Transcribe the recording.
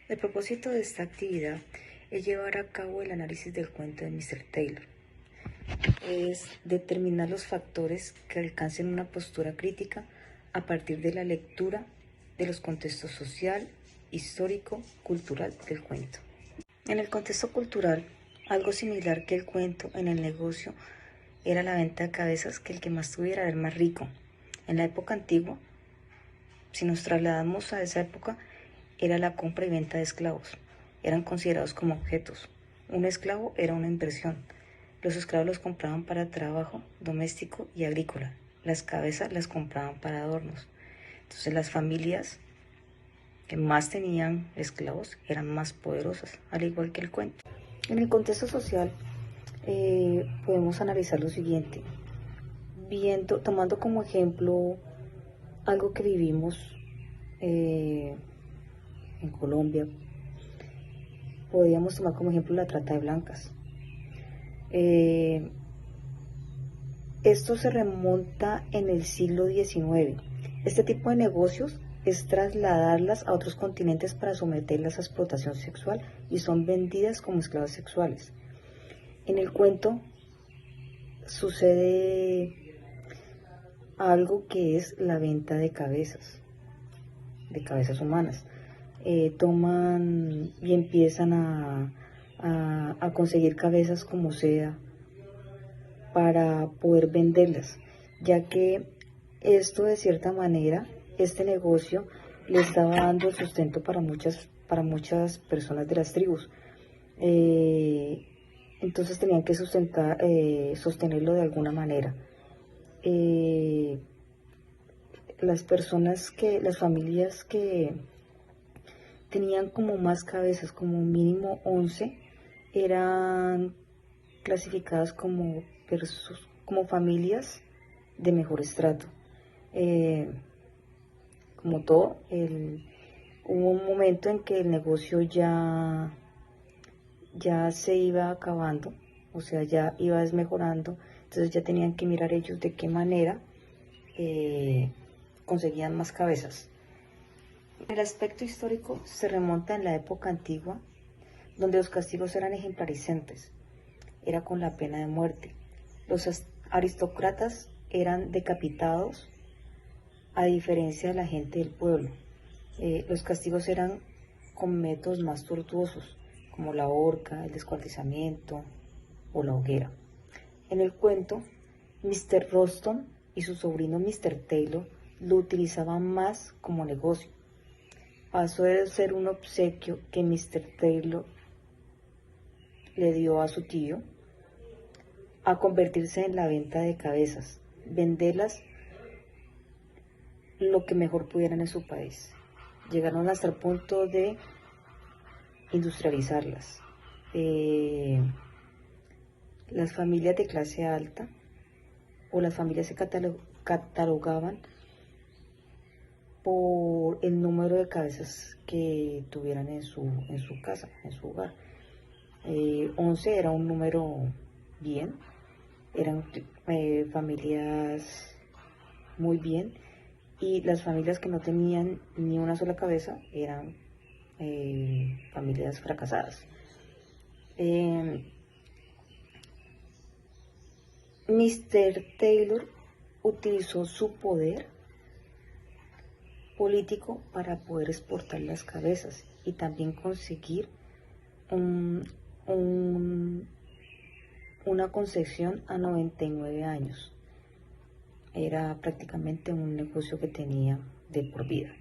El propósito de esta actividad es llevar a cabo el análisis del cuento de Mr. Taylor. Es determinar los factores que alcancen una postura crítica a partir de la lectura de los contextos social, histórico, cultural del cuento. En el contexto cultural, algo similar que el cuento en el negocio era la venta de cabezas, que el que más tuviera era el más rico. En la época antigua, si nos trasladamos a esa época, era la compra y venta de esclavos. Eran considerados como objetos. Un esclavo era una inversión. Los esclavos los compraban para trabajo doméstico y agrícola. Las cabezas las compraban para adornos. Entonces las familias que más tenían esclavos eran más poderosas, al igual que el cuento. En el contexto social podemos analizar lo siguiente, tomando como ejemplo algo que vivimos en Colombia. Podríamos tomar como ejemplo la trata de blancas. Esto se remonta en el siglo XIX. Este tipo de negocios es trasladarlas a otros continentes para someterlas a explotación sexual y son vendidas como esclavas sexuales. En el cuento sucede algo que es la venta de cabezas humanas. Toman y empiezan a conseguir cabezas como sea para poder venderlas, ya que esto de cierta manera, este negocio le estaba dando el sustento para muchas personas de las tribus. Entonces tenían que sostenerlo de alguna manera. Las familias que tenían como más cabezas, como mínimo 11, eran clasificadas como familias de mejor estrato. Como todo, hubo un momento en que el negocio ya se iba acabando, o sea, ya iba desmejorando, entonces ya tenían que mirar ellos de qué manera conseguían más cabezas. El aspecto histórico se remonta en la época antigua, donde los castigos eran ejemplarizantes, era con la pena de muerte. Los aristócratas eran decapitados, a diferencia de la gente del pueblo. Los castigos eran con métodos más tortuosos, como la horca, el descuartizamiento o la hoguera. En el cuento, Mr. Roston y su sobrino Mr. Taylor lo utilizaban más como negocio. Pasó de ser un obsequio que Mr. Taylor le dio a su tío a convertirse en la venta de cabezas, venderlas lo que mejor pudieran en su país. Llegaron hasta el punto de industrializarlas. Las familias de clase alta o las familias se catalogaban por el número de cabezas que tuvieran en su casa, en su hogar. 11 era un número bien, eran familias muy bien, y las familias que no tenían ni una sola cabeza eran familias fracasadas. Mr. Taylor utilizó su poder político para poder exportar las cabezas y también conseguir una concesión a 99 años. Era prácticamente un negocio que tenía de por vida.